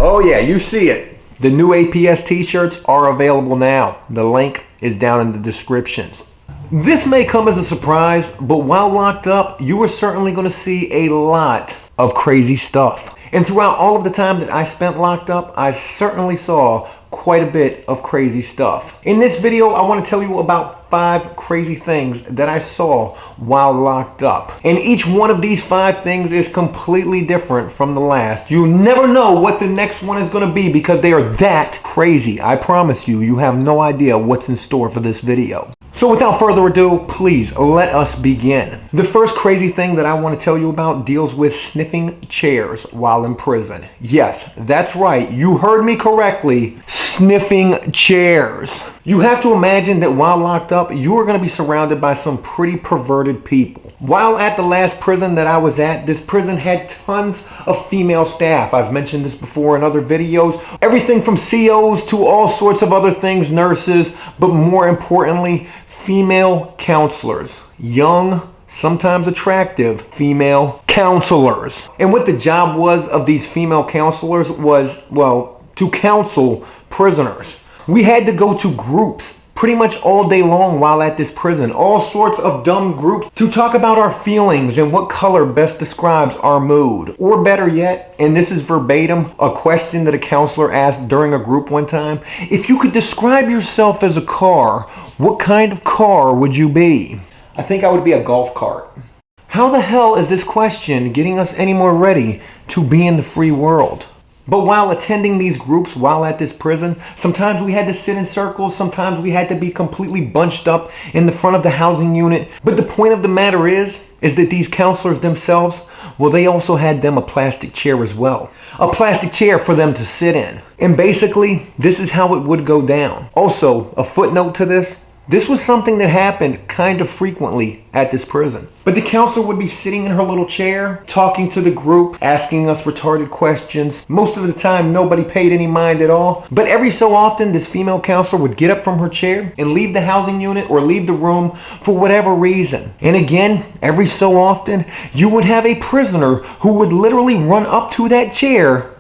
Oh yeah, you see it. The new APS t-shirts are available now. The link is down in the descriptions. This may come as a surprise, but while locked up, you are certainly going to see a lot of crazy stuff. And throughout all of the time that I spent locked up, I certainly saw quite a bit of crazy stuff. In this video, I want to tell you about 5 crazy things that I saw while locked up. And each one of these 5 things is completely different from the last. You never know what the next one is going to be because they are that crazy. I promise you, you have no idea what's in store for this video. So without further ado, please let us begin. The first crazy thing that I want to tell you about deals with sniffing chairs while in prison. Yes, that's right. You heard me correctly. Sniffing chairs. You have to imagine that while locked up, you are going to be surrounded by some pretty perverted people. While at the last prison that I was at, this prison had tons of female staff. I've mentioned this before in other videos. Everything from COs to all sorts of other things, nurses, but more importantly, female counselors. Young, sometimes attractive female counselors. And what the job was of these female counselors was, well, to counsel prisoners. We had to go to groups pretty much all day long while at this prison. All sorts of dumb groups to talk about our feelings and what color best describes our mood. Or better yet, and this is verbatim, a question that a counselor asked during a group one time, if you could describe yourself as a car, what kind of car would you be? I think I would be a golf cart. How the hell is this question getting us any more ready to be in the free world? But while attending these groups while at this prison, sometimes we had to sit in circles, sometimes we had to be completely bunched up in the front of the housing unit. But the point of the matter is that these counselors themselves, well, they also had them a plastic chair as well. A plastic chair for them to sit in. And basically, this is how it would go down. Also, a footnote to this. This was something that happened kind of frequently at this prison. But the counselor would be sitting in her little chair, talking to the group, asking us retarded questions. Most of the time, nobody paid any mind at all. But every so often, this female counselor would get up from her chair and leave the housing unit or leave the room for whatever reason. And again, every so often, you would have a prisoner who would literally run up to that chair.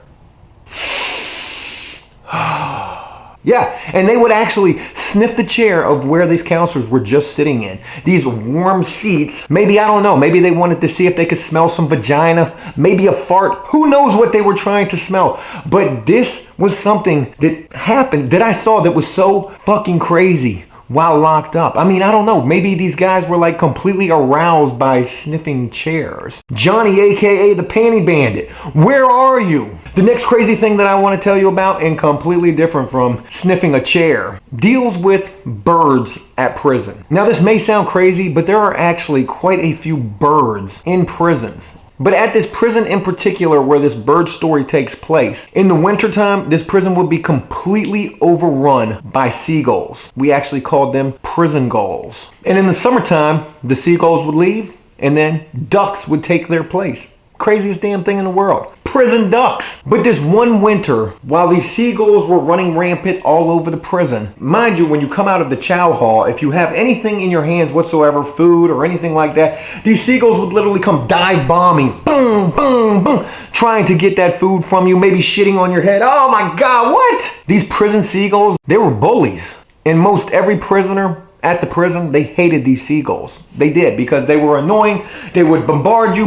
Yeah, and they would actually sniff the chair of where these counselors were just sitting in. These warm seats, maybe, I don't know, maybe they wanted to see if they could smell some vagina, maybe a fart. Who knows what they were trying to smell? But this was something that happened that I saw that was so fucking crazy while locked up. I mean, I don't know, maybe these guys were like completely aroused by sniffing chairs. Johnny, aka the Panty Bandit, where are you? The next crazy thing that I want to tell you about, and completely different from sniffing a chair, deals with birds at prison. Now this may sound crazy, but there are actually quite a few birds in prisons. But at this prison in particular where this bird story takes place, in the wintertime, this prison would be completely overrun by seagulls. We actually called them prison gulls. And in the summertime, the seagulls would leave and then ducks would take their place. Craziest damn thing in the world. Prison ducks. But this one winter, while these seagulls were running rampant all over the prison, mind you, when you come out of the chow hall, if you have anything in your hands whatsoever, food or anything like that, these seagulls would literally come dive bombing, boom, boom, boom, trying to get that food from you, maybe shitting on your head. Oh my God, what? These prison seagulls, they were bullies. And most every prisoner at the prison, they hated these seagulls. They did, because they were annoying. They would bombard you.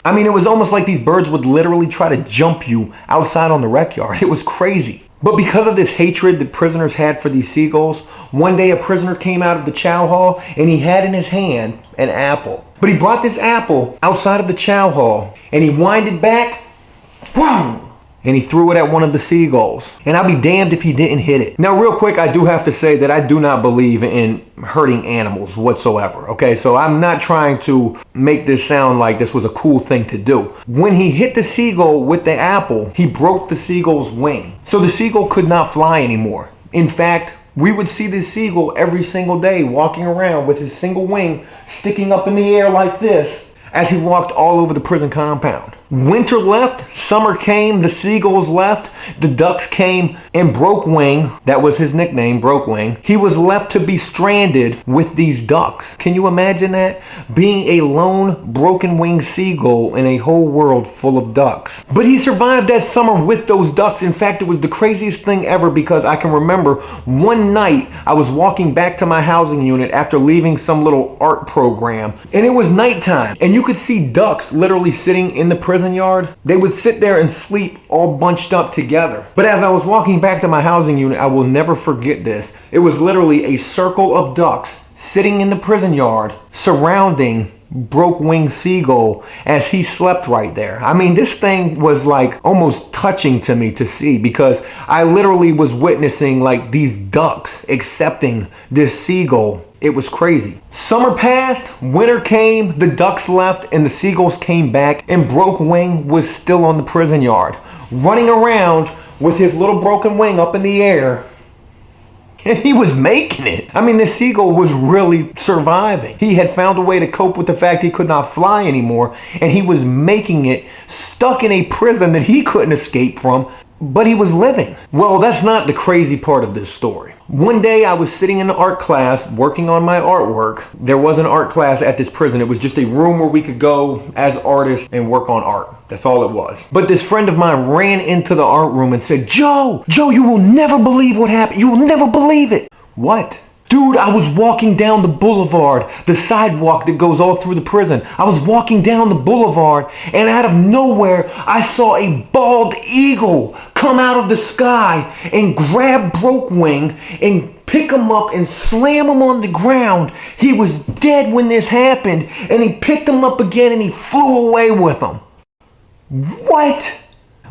I mean, it was almost like these birds would literally try to jump you outside on the rec yard. It was crazy. But because of this hatred that prisoners had for these seagulls, one day a prisoner came out of the chow hall and he had in his hand an apple. But he brought this apple outside of the chow hall and he winded back. Whoa! And he threw it at one of the seagulls. And I'll be damned if he didn't hit it. Now, real quick, I do have to say that I do not believe in hurting animals whatsoever. Okay, so I'm not trying to make this sound like this was a cool thing to do. When he hit the seagull with the apple, he broke the seagull's wing. So the seagull could not fly anymore. In fact, we would see this seagull every single day walking around with his single wing sticking up in the air like this as he walked all over the prison compound. Winter left, summer came, the seagulls left, the ducks came, and Brokewing, that was his nickname, Brokewing, he was left to be stranded with these ducks. Can you imagine that? Being a lone, broken-winged seagull in a whole world full of ducks. But he survived that summer with those ducks. In fact, it was the craziest thing ever because I can remember one night I was walking back to my housing unit after leaving some little art program, and it was nighttime, and you could see ducks literally sitting in the prison yard. They would sit there and sleep all bunched up together. But as I was walking back to my housing unit, I will never forget this. It was literally a circle of ducks sitting in the prison yard surrounding Broke-winged seagull as he slept right there. I mean, this thing was like almost touching to me to see because I literally was witnessing like these ducks accepting this seagull. It was crazy. Summer passed, winter came, the ducks left, and the seagulls came back, and Broke-wing was still on the prison yard, running around with his little broken wing up in the air. And he was making it. I mean, this seagull was really surviving. He had found a way to cope with the fact he could not fly anymore, and he was making it, stuck in a prison that he couldn't escape from, but he was living. Well, that's not the crazy part of this story. One day I was sitting in the art class working on my artwork. There was an art class at this prison. It was just a room where we could go as artists and work on art. That's all it was. But this friend of mine ran into the art room and said, Joe, you will never believe what happened. You will never believe it. What? Dude, I was walking down the boulevard, the sidewalk that goes all through the prison. I was walking down the boulevard, and out of nowhere, I saw a bald eagle come out of the sky and grab Brokewing and pick him up and slam him on the ground. He was dead when this happened, and he picked him up again and he flew away with him. What?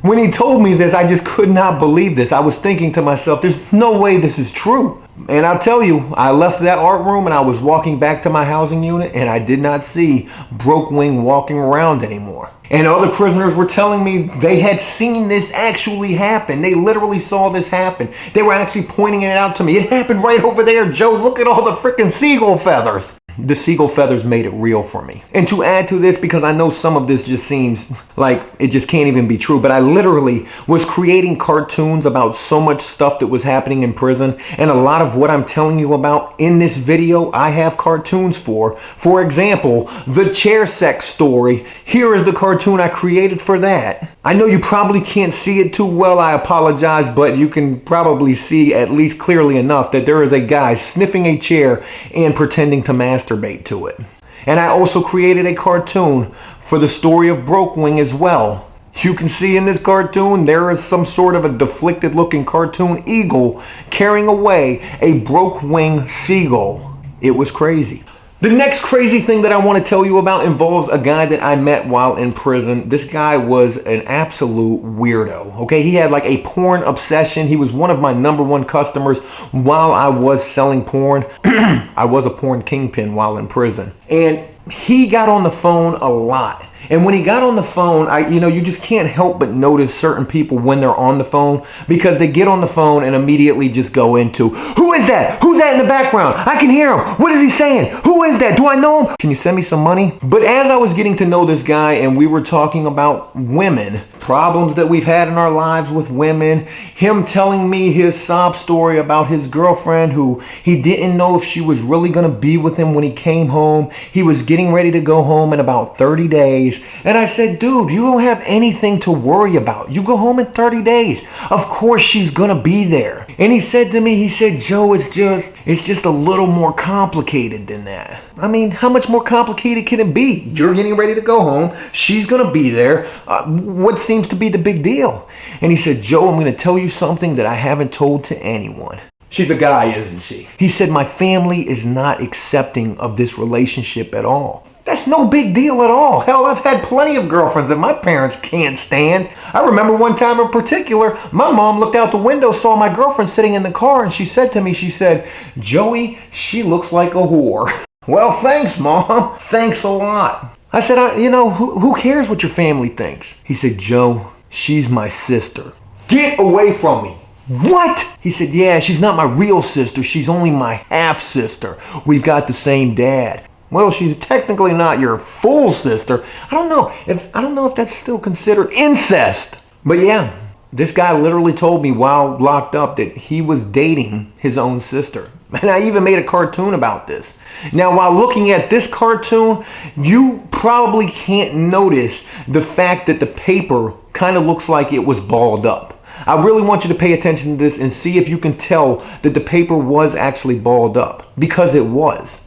When he told me this, I just could not believe this. I was thinking to myself, there's no way this is true. And I'll tell you, I left that art room and I was walking back to my housing unit and I did not see Brokewing walking around anymore. And other prisoners were telling me they had seen this actually happen. They literally saw this happen. They were actually pointing it out to me. It happened right over there, Joe. Look at all the freaking seagull feathers. The seagull feathers made it real for me. And to add to this, because I know some of this just seems like it just can't even be true, but I literally was creating cartoons about so much stuff that was happening in prison. And a lot of what I'm telling you about in this video, I have cartoons for. For example, the chair sex story. Here is the cartoon I created for that. I know you probably can't see it too well, I apologize, but you can probably see at least clearly enough that there is a guy sniffing a chair and pretending to masturbate to it. And I also created a cartoon for the story of Brokewing as well. You can see in this cartoon there is some sort of a deflected looking cartoon eagle carrying away a Brokewing seagull. It was crazy. The next crazy thing that I want to tell you about involves a guy that I met while in prison. This guy was an absolute weirdo, okay? He had like a porn obsession. He was one of my #1 customers while I was selling porn. I was a porn kingpin while in prison. And he got on the phone a lot. And when he got on the phone, you just can't help but notice certain people when they're on the phone because they get on the phone and immediately just go into, who is that? Who's that in the background? I can hear him. What is he saying? Who is that? Do I know him? Can you send me some money? But as I was getting to know this guy and we were talking about women, problems that we've had in our lives with women, him telling me his sob story about his girlfriend who he didn't know if she was really going to be with him when he came home. He was getting ready to go home in about 30 days. And I said, dude, you don't have anything to worry about. You go home in 30 days. Of course she's going to be there. And he said to me, he said, Joe, it's just a little more complicated than that. I mean, how much more complicated can it be? You're getting ready to go home. She's going to be there. What seems to be the big deal? And he said, Joe, I'm going to tell you something that I haven't told to anyone. She's a guy, isn't she? He said, my family is not accepting of this relationship at all. That's no big deal at all. Hell, I've had plenty of girlfriends that my parents can't stand. I remember one time in particular, my mom looked out the window, saw my girlfriend sitting in the car, and she said to me, she said, Joey, she looks like a whore. Well, thanks, Mom. Thanks a lot. I said, who cares what your family thinks? He said, Joe, she's my sister. Get away from me. What? He said, yeah, she's not my real sister. She's only my half sister. We've got the same dad. Well, she's technically not your full sister. I don't know if that's still considered incest. But yeah, this guy literally told me while locked up that he was dating his own sister. And I even made a cartoon about this. Now, while looking at this cartoon, you probably can't notice the fact that the paper kind of looks like it was balled up. I really want you to pay attention to this and see if you can tell that the paper was actually balled up, because it was.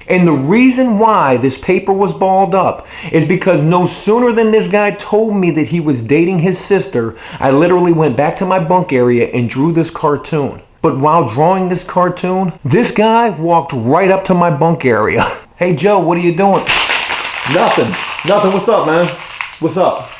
And the reason why this paper was balled up is because no sooner than this guy told me that he was dating his sister, I literally went back to my bunk area and drew this cartoon. But while drawing this cartoon, this guy walked right up to my bunk area. Hey Joe, what are you doing? Nothing. What's up, man? What's up?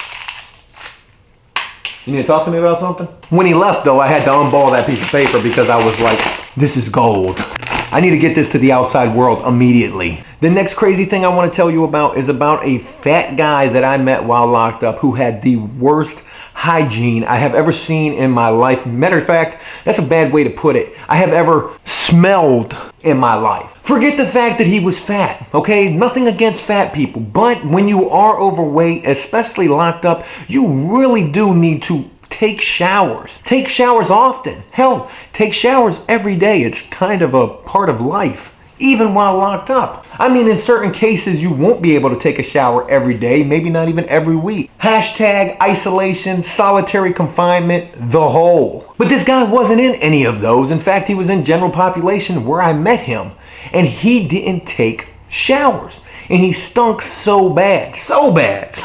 You need to talk to me about something? When he left though, I had to unball that piece of paper because I was like, this is gold. I need to get this to the outside world immediately. The next crazy thing I want to tell you about is about a fat guy that I met while locked up who had the worst hygiene I have ever seen in my life. Matter of fact, that's a bad way to put it. I have ever smelled in my life. Forget the fact that he was fat, okay? Nothing against fat people, but when you are overweight, especially locked up, you really do need to take showers. Take showers often. Hell, take showers every day. It's kind of a part of life, even while locked up. I mean, in certain cases, you won't be able to take a shower every day, maybe not even every week. Hashtag isolation, solitary confinement, the whole. But this guy wasn't in any of those. In fact, he was in general population where I met him, and he didn't take showers. And he stunk so bad, so bad.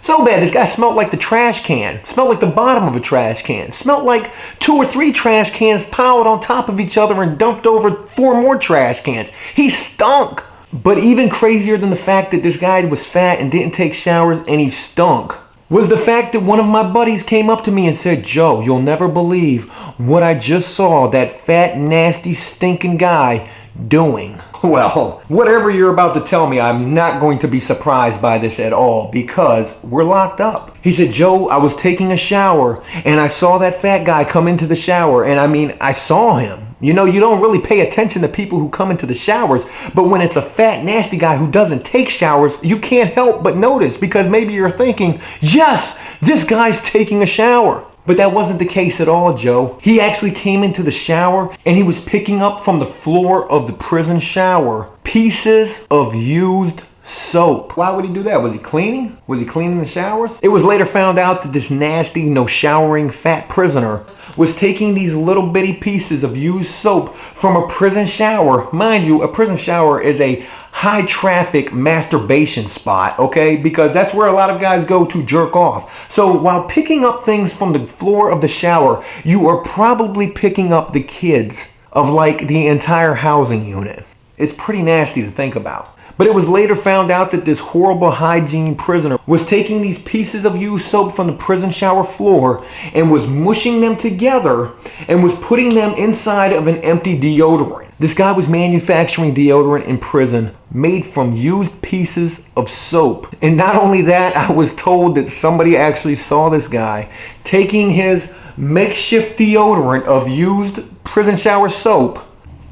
So bad, this guy smelled like the trash can. Smelled like the bottom of a trash can. Smelled like 2 or 3 trash cans piled on top of each other and dumped over 4 more trash cans. He stunk. But even crazier than the fact that this guy was fat and didn't take showers and he stunk was the fact that one of my buddies came up to me and said, Joe, you'll never believe what I just saw that fat, nasty, stinking guy doing. Well, whatever you're about to tell me, I'm not going to be surprised by this at all because we're locked up. He said, Joe, I was taking a shower and I saw that fat guy come into the shower, and I mean, I saw him. You know, you don't really pay attention to people who come into the showers, but when it's a fat, nasty guy who doesn't take showers, you can't help but notice because maybe you're thinking, yes, this guy's taking a shower. But that wasn't the case at all, Joe. He actually came into the shower and he was picking up from the floor of the prison shower pieces of used soap. Why would he do that? Was he cleaning? Was he cleaning the showers? It was later found out that this nasty, no showering fat prisoner was taking these little bitty pieces of used soap from a prison shower. Mind you, a prison shower is a high traffic masturbation spot, okay? Because that's where a lot of guys go to jerk off. So while picking up things from the floor of the shower, you are probably picking up the kids of like the entire housing unit. It's pretty nasty to think about. But it was later found out that this horrible hygiene prisoner was taking these pieces of used soap from the prison shower floor and was mushing them together and was putting them inside of an empty deodorant. This guy was manufacturing deodorant in prison made from used pieces of soap. And not only that, I was told that somebody actually saw this guy taking his makeshift deodorant of used prison shower soap,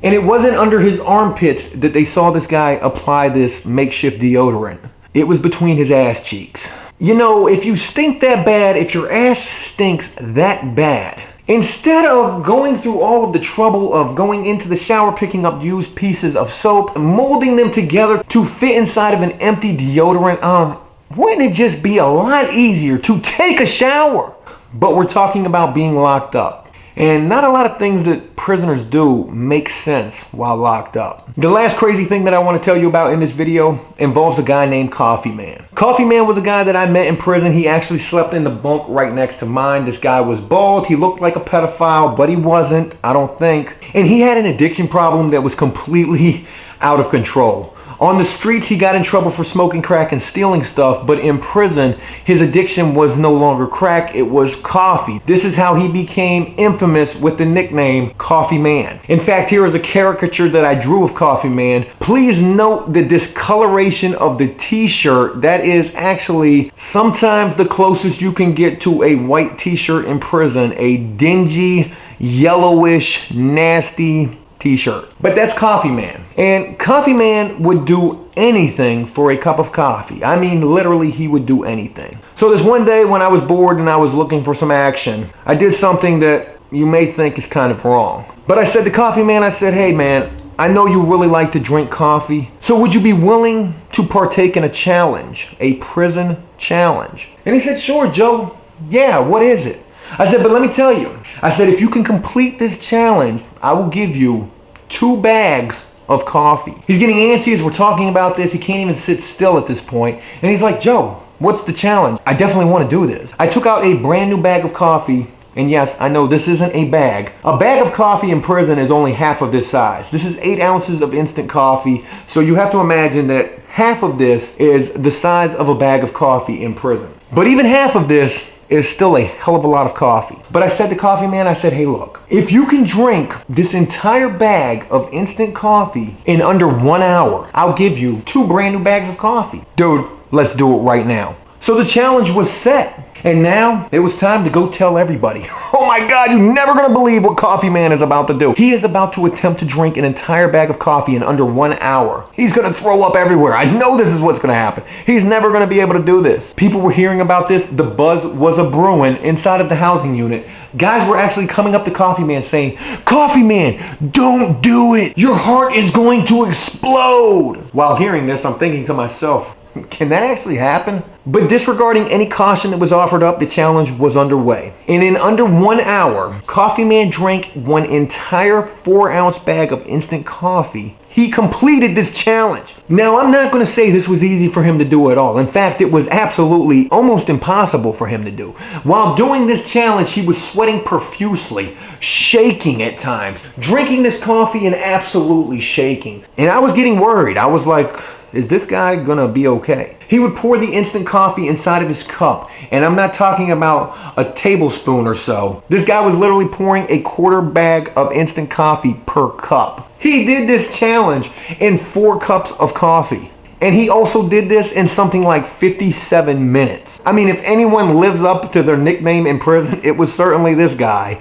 and it wasn't under his armpits that they saw this guy apply this makeshift deodorant. It was between his ass cheeks. You know, if you stink that bad, if your ass stinks that bad, instead of going through all of the trouble of going into the shower, picking up used pieces of soap, molding them together to fit inside of an empty deodorant, wouldn't it just be a lot easier to take a shower? But we're talking about being locked up. And not a lot of things that prisoners do make sense while locked up. The last crazy thing that I want to tell you about in this video involves a guy named Coffee Man. Coffee Man was a guy that I met in prison. He actually slept in the bunk right next to mine. This guy was bald. He looked like a pedophile, but he wasn't, I don't think. And he had an addiction problem that was completely out of control. On the streets, he got in trouble for smoking crack and stealing stuff, but in prison, his addiction was no longer crack, it was coffee. This is how he became infamous with the nickname Coffee Man. In fact, here is a caricature that I drew of Coffee Man. Please note the discoloration of the t-shirt. That is actually sometimes the closest you can get to a white t-shirt in prison. A dingy, yellowish, nasty t-shirt. But that's Coffee Man. And Coffee Man would do anything for a cup of coffee. I mean, literally, he would do anything. So this one day when I was bored and I was looking for some action, I did something that you may think is kind of wrong. But I said to Coffee Man, I said, hey man, I know you really like to drink coffee, so would you be willing to partake in a challenge, a prison challenge? And he said, sure, Joe. Yeah, what is it? I said, but let me tell you. I said, if you can complete this challenge, I will give you 2 bags of coffee. He's getting antsy as we're talking about this. He can't even sit still at this point. And he's like, Joe, what's the challenge? I definitely want to do this. I took out a brand new bag of coffee. And yes, I know this isn't a bag. A bag of coffee in prison is only half of this size. This is 8 ounces of instant coffee. So you have to imagine that half of this is the size of a bag of coffee in prison. But even half of this is still a hell of a lot of coffee. But I said to Coffee Man, I said, hey look, if you can drink this entire bag of instant coffee in under 1 hour, I'll give you 2 brand new bags of coffee. Dude, let's do it right now. So the challenge was set. And now it was time to go tell everybody. Oh my God, you're never gonna believe what Coffee Man is about to do. He is about to attempt to drink an entire bag of coffee in under 1 hour. He's gonna throw up everywhere. I know this is what's gonna happen. He's never gonna be able to do this. People were hearing about this. The buzz was a brewing inside of the housing unit. Guys were actually coming up to Coffee Man saying, Coffee Man, don't do it. Your heart is going to explode. While hearing this, I'm thinking to myself, can that actually happen? But disregarding any caution that was offered up, the challenge was underway. And in under 1 hour, Coffee Man drank 1 entire 4-ounce bag of instant coffee. He completed this challenge. Now, I'm not going to say this was easy for him to do at all. In fact, it was absolutely almost impossible for him to do. While doing this challenge, he was sweating profusely, shaking at times, drinking this coffee and absolutely shaking. And I was getting worried. I was like, is this guy gonna be okay? He would pour the instant coffee inside of his cup, and I'm not talking about a tablespoon or so. This guy was literally pouring a 1/4 bag of instant coffee per cup. He did this challenge in 4 cups of coffee. And he also did this in something like 57 minutes. I mean, if anyone lives up to their nickname in prison, it was certainly this guy,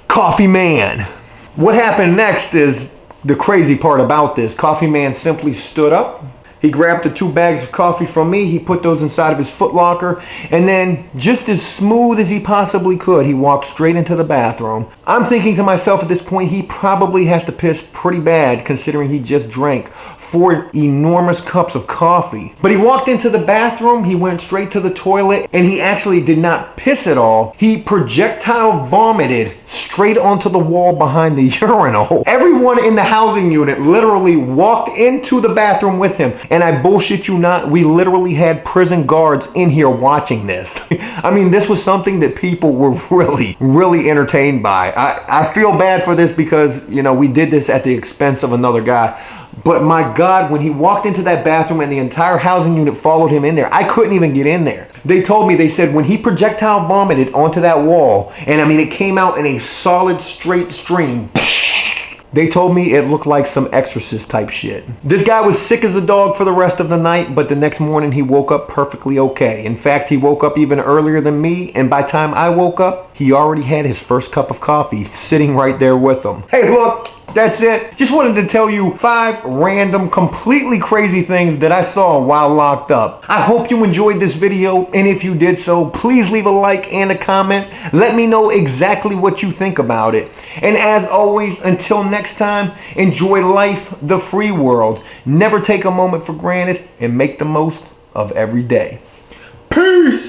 Coffee Man. What happened next is the crazy part about this. Coffee Man simply stood up. He grabbed the 2 bags of coffee from me. He put those inside of his foot locker. And then, just as smooth as he possibly could, he walked straight into the bathroom. I'm thinking to myself at this point, he probably has to piss pretty bad considering he just drank 4 enormous cups of coffee. But he walked into the bathroom, he went straight to the toilet, and he actually did not piss at all. He projectile vomited straight onto the wall behind the urinal. Everyone in the housing unit literally walked into the bathroom with him. And I bullshit you not, we literally had prison guards in here watching this. I mean, this was something that people were really entertained by. I feel bad for this because, you know, we did this at the expense of another guy. But my God, when he walked into that bathroom and the entire housing unit followed him in there, I couldn't even get in there. They told me, they said when he projectile vomited onto that wall, and I mean, it came out in a solid straight stream. They told me it looked like some Exorcist type shit. This guy was sick as a dog for the rest of the night, but the next morning he woke up perfectly okay. In fact, he woke up even earlier than me, and by the time I woke up, he already had his first cup of coffee sitting right there with him. Hey, look, that's it. Just wanted to tell you 5 random, completely crazy things that I saw while locked up. I hope you enjoyed this video, and if you did so, please leave a like and a comment. Let me know exactly what you think about it. And as always, until next time, enjoy life, the free world. Never take a moment for granted, and make the most of every day. Peace!